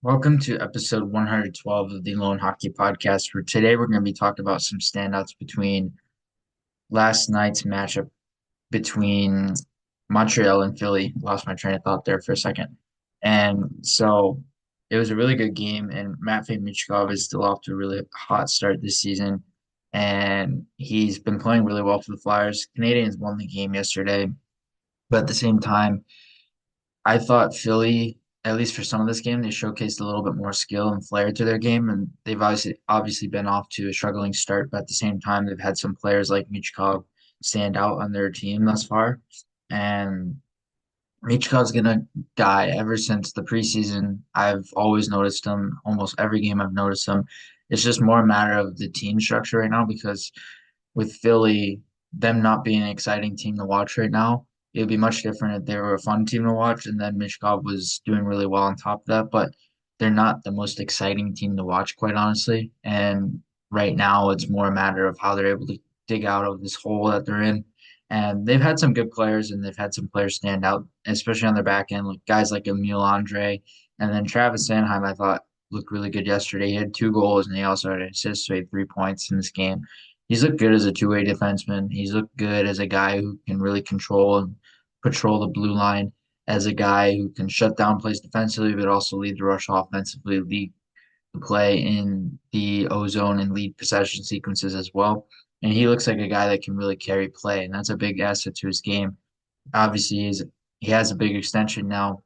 Welcome to episode 112 of the Loane Hockey Podcast, where today we're going to be talking about some standouts between last night's matchup between Montreal and Philly. Lost my train of thought there for a second. And so it was a really good game, and Matvey Michkov is still off to a really hot start this season. And he's been playing really well for the Flyers. Canadians won the game yesterday, but at the same time, I thought Philly, at least for some of this game, they showcased a little bit more skill and flair to their game, and they've obviously been off to a struggling start, but at the same time, they've had some players like Michkov stand out on their team thus far. And Michkov's gonna die ever since the preseason. I've always noticed him, almost every game I've noticed him. It's just more a matter of the team structure right now because with Philly, them not being an exciting team to watch right now, it would be much different if they were a fun team to watch and then Mishkov was doing really well on top of that. But they're not the most exciting team to watch, quite honestly. And right now, it's more a matter of how they're able to dig out of this hole that they're in. And they've had some good players and they've had some players stand out, especially on their back end, like guys like Emil Andre. And then Travis Sanheim, I thought looked really good yesterday. He had two goals and he also had an assist, so he had 3 points in this game. He's looked good as a two-way defenseman. He's looked good as a guy who can really control and patrol the blue line, as a guy who can shut down plays defensively, but also lead the rush offensively, lead the play in the ozone and lead possession sequences as well. And he looks like a guy that can really carry play, and that's a big asset to his game. Obviously, he has a big extension now,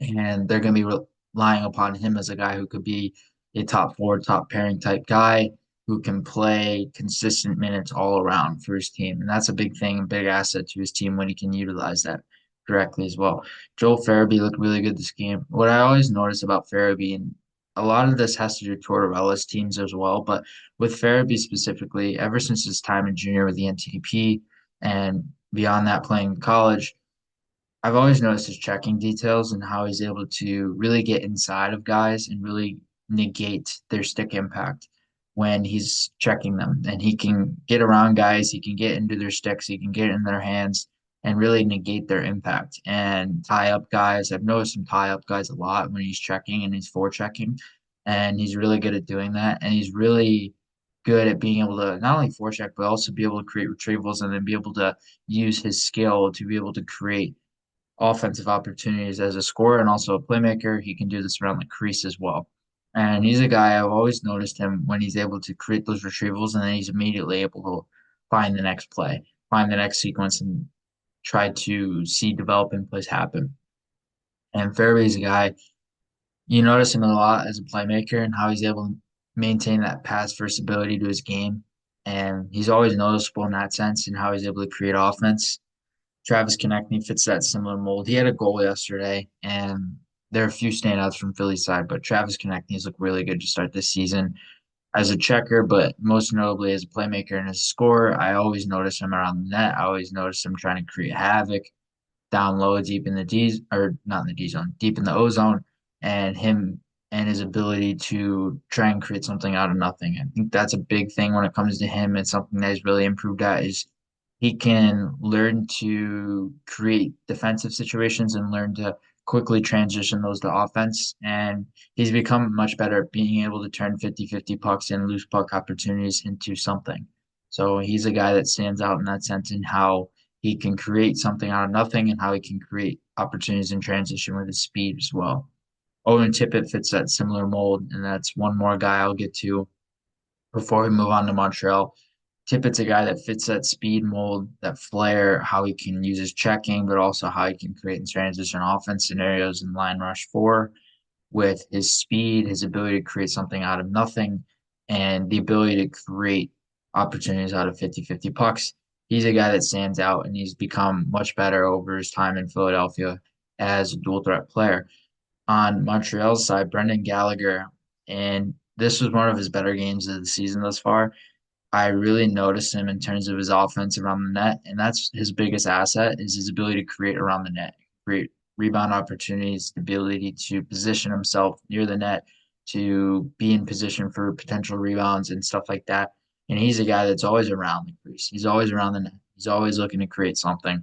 and they're going to be relying upon him as a guy who could be a top four, top pairing type guy who can play consistent minutes all around for his team. And that's a big thing, a big asset to his team when he can utilize that correctly as well. Joel Farabee looked really good this game. What I always notice about Farabee, and a lot of this has to do with Tortorella's teams as well, but with Farabee specifically, ever since his time in junior with the NTDP and beyond that playing in college, I've always noticed his checking details and how he's able to really get inside of guys and really negate their stick impact when he's checking them. And he can get around guys, he can get into their sticks, he can get in their hands and really negate their impact and tie up guys. I've noticed him tie up guys a lot when he's checking and he's forechecking. And he's really good at doing that. And he's really good at being able to not only forecheck, but also be able to create retrievals and then be able to use his skill to be able to create offensive opportunities as a scorer and also a playmaker. He can do this around the crease as well. And he's a guy I've always noticed him when he's able to create those retrievals and then he's immediately able to find the next play, find the next sequence, and try to see developing plays happen. And Fairway's a guy, you notice him a lot as a playmaker and how he's able to maintain that pass first ability to his game. And he's always noticeable in that sense and how he's able to create offense. Travis Konechny fits that similar mold. He had a goal yesterday, and there are a few standouts from Philly's side, but Travis Konechny's looked really good to start this season as a checker, but most notably as a playmaker and as a scorer. I always notice him around the net. I always notice him trying to create havoc down low, deep in the D, or not in the D zone, deep in the O zone, and him and his ability to try and create something out of nothing. I think that's a big thing when it comes to him and something that he's really improved at is he can learn to create defensive situations and learn to quickly transition those to offense. And he's become much better at being able to turn 50-50 pucks and loose puck opportunities into something. So he's a guy that stands out in that sense in how he can create something out of nothing and how he can create opportunities in transition with his speed as well. Owen Tippett fits that similar mold, and that's one more guy I'll get to before we move on to Montreal. Tippett's a guy that fits that speed mold, that flair, how he can use his checking, but also how he can create and transition offense scenarios in line rush four with his speed, his ability to create something out of nothing, and the ability to create opportunities out of 50-50 pucks. He's a guy that stands out and he's become much better over his time in Philadelphia as a dual threat player. On Montreal's side, Brendan Gallagher, and this was one of his better games of the season thus far. I really noticed him in terms of his offense around the net, and that's his biggest asset is his ability to create around the net, create rebound opportunities, the ability to position himself near the net, to be in position for potential rebounds and stuff like that. And he's a guy that's always around the crease. He's always around the net. He's always looking to create something.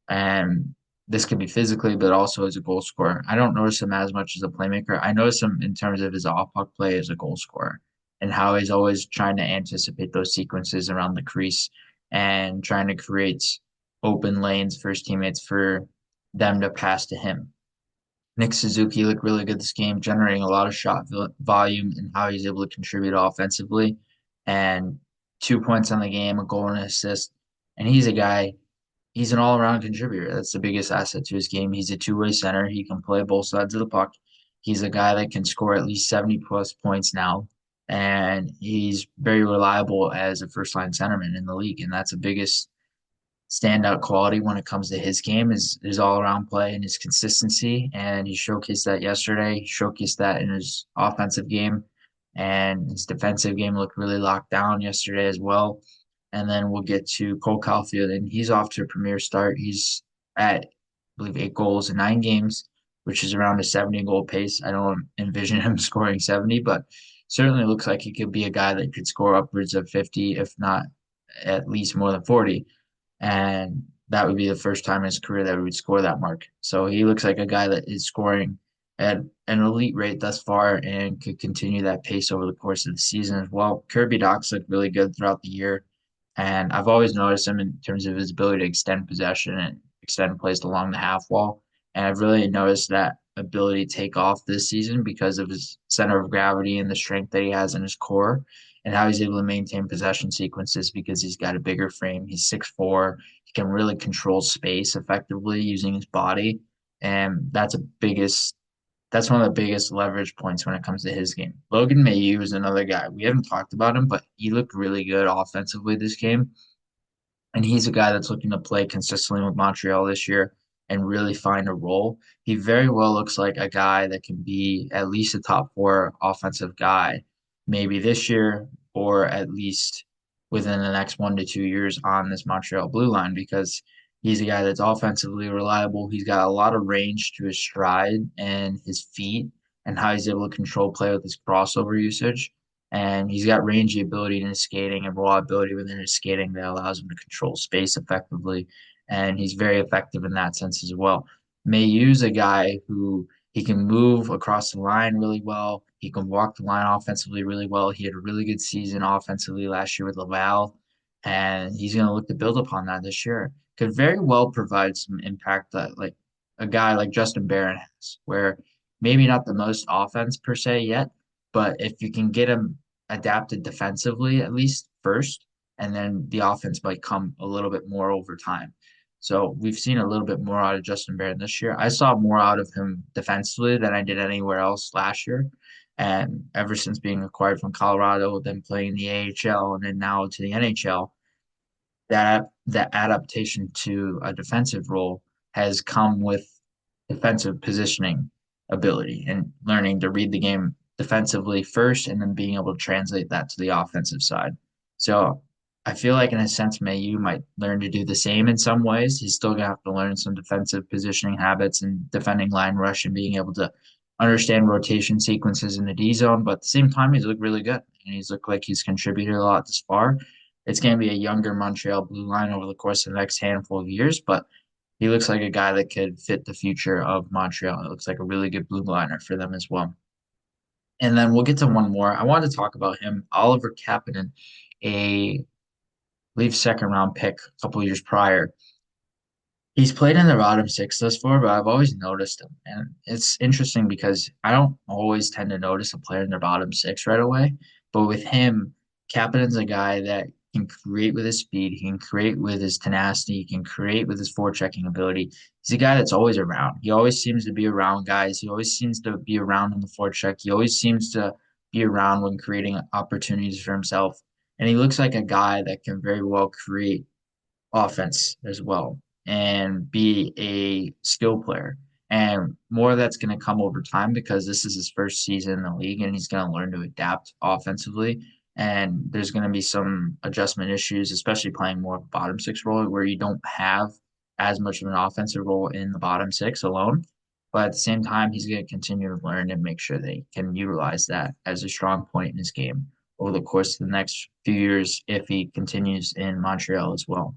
And this could be physically, but also as a goal scorer. I don't notice him as much as a playmaker. I notice him in terms of his off puck play as a goal scorer and how he's always trying to anticipate those sequences around the crease and trying to create open lanes for his teammates for them to pass to him. Nick Suzuki looked really good this game, generating a lot of volume and how he's able to contribute offensively. And 2 points on the game, a goal and an assist. And he's an all-around contributor. That's the biggest asset to his game. He's a two-way center. He can play both sides of the puck. He's a guy that can score at least 70 plus points now. And he's very reliable as a first-line centerman in the league. And that's the biggest standout quality when it comes to his game is his all around play and his consistency. And he showcased that yesterday. He showcased that in his offensive game, and his defensive game looked really locked down yesterday as well. And then we'll get to Cole Caulfield, and he's off to a premier start. He's at, I believe, 8 goals in 9 games, which is around a 70 goal pace. I don't envision him scoring 70, but certainly looks like he could be a guy that could score upwards of 50, if not at least more than 40, and that would be the first time in his career that he would score that mark. So he looks like a guy that is scoring at an elite rate thus far and could continue that pace over the course of the season as well. Kirby Docs looked really good throughout the year, and I've always noticed him in terms of his ability to extend possession and extend plays along the half wall. And I've really noticed that ability to take off this season because of his center of gravity and the strength that he has in his core and how he's able to maintain possession sequences because he's got a bigger frame. He's 6'4". He can really control space effectively using his body. And that's one of the biggest leverage points when it comes to his game. Logan Mailloux is another guy. We haven't talked about him, but he looked really good offensively this game. And he's a guy that's looking to play consistently with Montreal this year and really find a role. He very well looks like a guy that can be at least a top four offensive guy, maybe this year or at least within the next 1 to 2 years on this Montreal blue line because he's a guy that's offensively reliable. He's got a lot of range to his stride and his feet and how he's able to control play with his crossover usage. And he's got rangy ability in his skating and raw ability within his skating that allows him to control space effectively. And he's very effective in that sense as well. Mayhew's a guy who he can move across the line really well. He can walk the line offensively really well. He had a really good season offensively last year with Laval, and he's going to look to build upon that this year. Could very well provide some impact that like a guy like Justin Barron has, where maybe not the most offense per se yet, but if you can get him adapted defensively at least first, and then the offense might come a little bit more over time. So we've seen a little bit more out of Justin Barron this year. I saw more out of him defensively than I did anywhere else last year. And ever since being acquired from Colorado, then playing the AHL and then now to the NHL, that adaptation to a defensive role has come with defensive positioning ability and learning to read the game defensively first and then being able to translate that to the offensive side. So I feel like in a sense Mayu might learn to do the same in some ways. He's still gonna have to learn some defensive positioning habits and defending line rush and being able to understand rotation sequences in the D zone, but at the same time he's looked really good and he's looked like he's contributed a lot this far. It's going to be a younger Montreal blue line over the course of the next handful of years, but he looks like a guy that could fit the future of Montreal. It looks like a really good blue liner for them as well. And then we'll get to one more. I wanted to talk about him, Oliver Kapanen, a I believe second round pick a couple years prior. He's played in the bottom six thus far, but I've always noticed him. And it's interesting because I don't always tend to notice a player in their bottom six right away. But with him, Kapanen's a guy that can create with his speed, he can create with his tenacity, he can create with his forechecking ability. He's a guy that's always around. He always seems to be around guys. He always seems to be around on the forecheck. He always seems to be around when creating opportunities for himself. And he looks like a guy that can very well create offense as well and be a skill player. And more of that's going to come over time because this is his first season in the league and he's going to learn to adapt offensively. And there's going to be some adjustment issues, especially playing more of a bottom six role where you don't have as much of an offensive role in the bottom six alone. But at the same time, he's going to continue to learn and make sure that he can utilize that as a strong point in his game over the course of the next few years if he continues in Montreal as well.